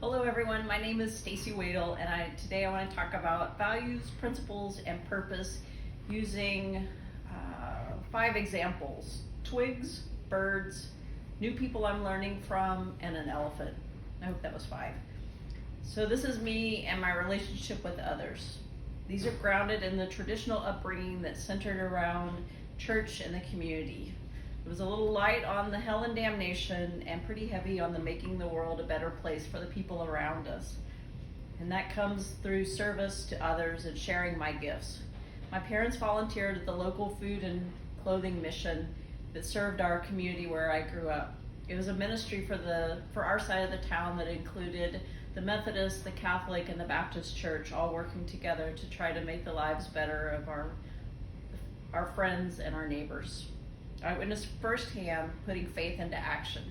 Hello everyone, my name is Stacy Wadle and today I want to talk about values, principles, and purpose using 5 examples: twigs, birds, new people I'm learning from, and an elephant. I hope that was 5. So this is me and my relationship with others. These are grounded in the traditional upbringing that's centered around church and the community. It was a little light on the hell and damnation and pretty heavy on the making the world a better place for the people around us. And that comes through service to others and sharing my gifts. My parents volunteered at the local food and clothing mission that served our community where I grew up. It was a ministry for our side of the town that included the Methodist, the Catholic, and the Baptist church all working together to try to make the lives better of our friends and our neighbors. I witnessed firsthand putting faith into action.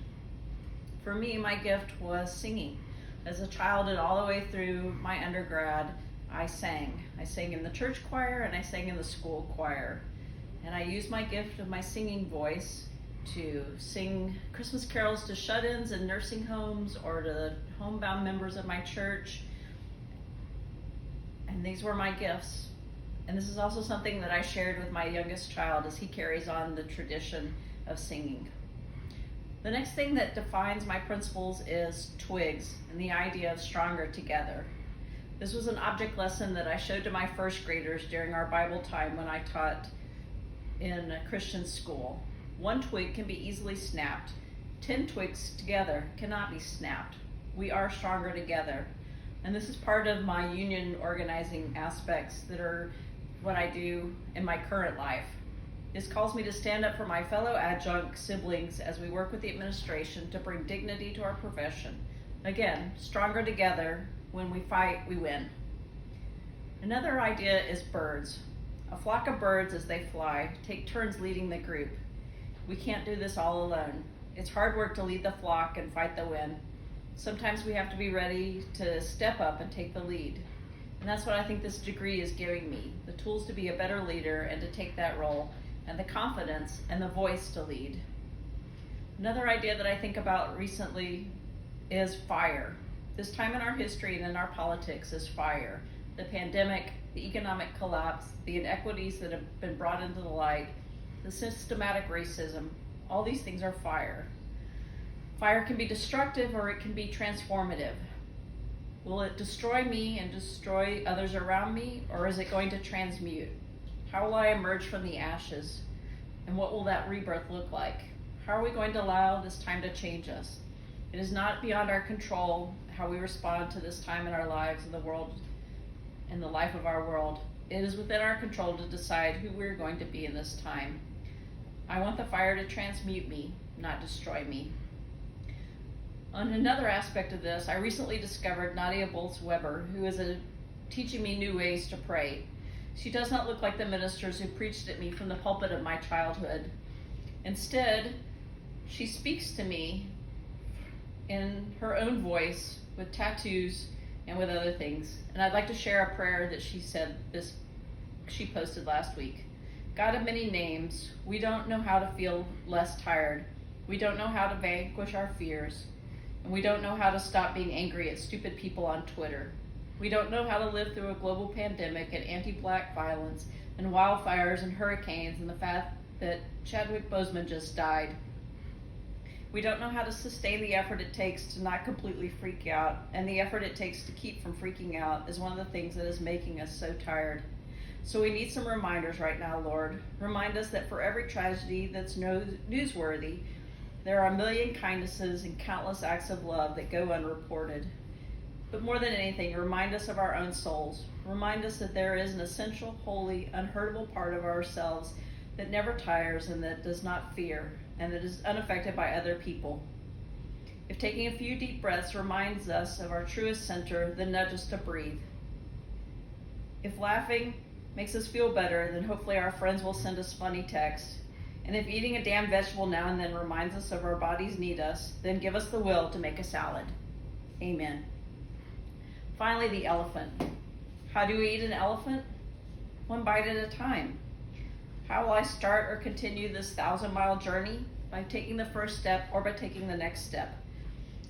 For me, my gift was singing. As a child and all the way through my undergrad, I sang. I sang in the church choir and I sang in the school choir. And I used my gift of my singing voice to sing Christmas carols to shut-ins in nursing homes or to the homebound members of my church. And these were my gifts. And this is also something that I shared with my youngest child as he carries on the tradition of singing. The next thing that defines my principles is twigs and the idea of stronger together. This was an object lesson that I showed to my first graders during our Bible time when I taught in a Christian school. 1 twig can be easily snapped. 10 twigs together cannot be snapped. We are stronger together. And this is part of my union organizing aspects that are what I do in my current life. This calls me to stand up for my fellow adjunct siblings as we work with the administration to bring dignity to our profession. Again, stronger together. When we fight, we win. Another idea is birds. A flock of birds, as they fly, take turns leading the group. We can't do this all alone. It's hard work to lead the flock and fight the wind. Sometimes we have to be ready to step up and take the lead. And that's what I think this degree is giving me, the tools to be a better leader and to take that role, and the confidence and the voice to lead. Another idea that I think about recently is fire. This time in our history and in our politics is fire. The pandemic, the economic collapse, the inequities that have been brought into the light, the systematic racism, all these things are fire. Fire can be destructive or it can be transformative. Will it destroy me and destroy others around me, or is it going to transmute? How will I emerge from the ashes? And what will that rebirth look like? How are we going to allow this time to change us? It is not beyond our control how we respond to this time in our lives and the world and the life of our world. It is within our control to decide who we're going to be in this time. I want the fire to transmute me, not destroy me. On another aspect of this, I recently discovered Nadia Bolz-Weber, who is teaching me new ways to pray. She does not look like the ministers who preached at me from the pulpit of my childhood. Instead, she speaks to me in her own voice, with tattoos and with other things. And I'd like to share a prayer that she posted last week. God of many names, we don't know how to feel less tired. We don't know how to vanquish our fears. And we don't know how to stop being angry at stupid people on Twitter. We don't know how to live through a global pandemic and anti-black violence and wildfires and hurricanes and the fact that Chadwick Boseman just died. We don't know how to sustain the effort it takes to not completely freak out, and the effort it takes to keep from freaking out is one of the things that is making us so tired. So we need some reminders right now, Lord. Remind us that for every tragedy that's newsworthy, there are a million kindnesses and countless acts of love that go unreported. But more than anything, remind us of our own souls. Remind us that there is an essential, holy, unhurtable part of ourselves that never tires and that does not fear and that is unaffected by other people. If taking a few deep breaths reminds us of our truest center, then nudge us to breathe. If laughing makes us feel better, then hopefully our friends will send us funny texts. And if eating a damn vegetable now and then reminds us of our bodies need us, then give us the will to make a salad. Amen. Finally, the elephant. How do we eat an elephant? 1 bite at a time. How will I start or continue this 1,000-mile journey? By taking the first step or by taking the next step.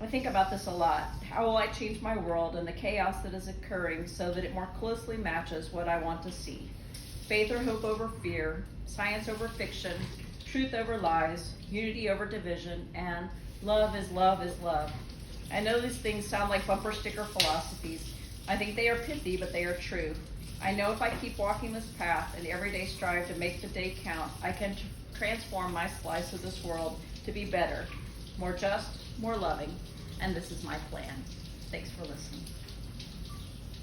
I think about this a lot. How will I change my world and the chaos that is occurring so that it more closely matches what I want to see? Faith or hope over fear, science over fiction, truth over lies, unity over division, and love is love is love. I know these things sound like bumper sticker philosophies. I think they are pithy, but they are true. I know if I keep walking this path and every day strive to make the day count, I can transform my slice of this world to be better, more just, more loving, and this is my plan. Thanks for listening.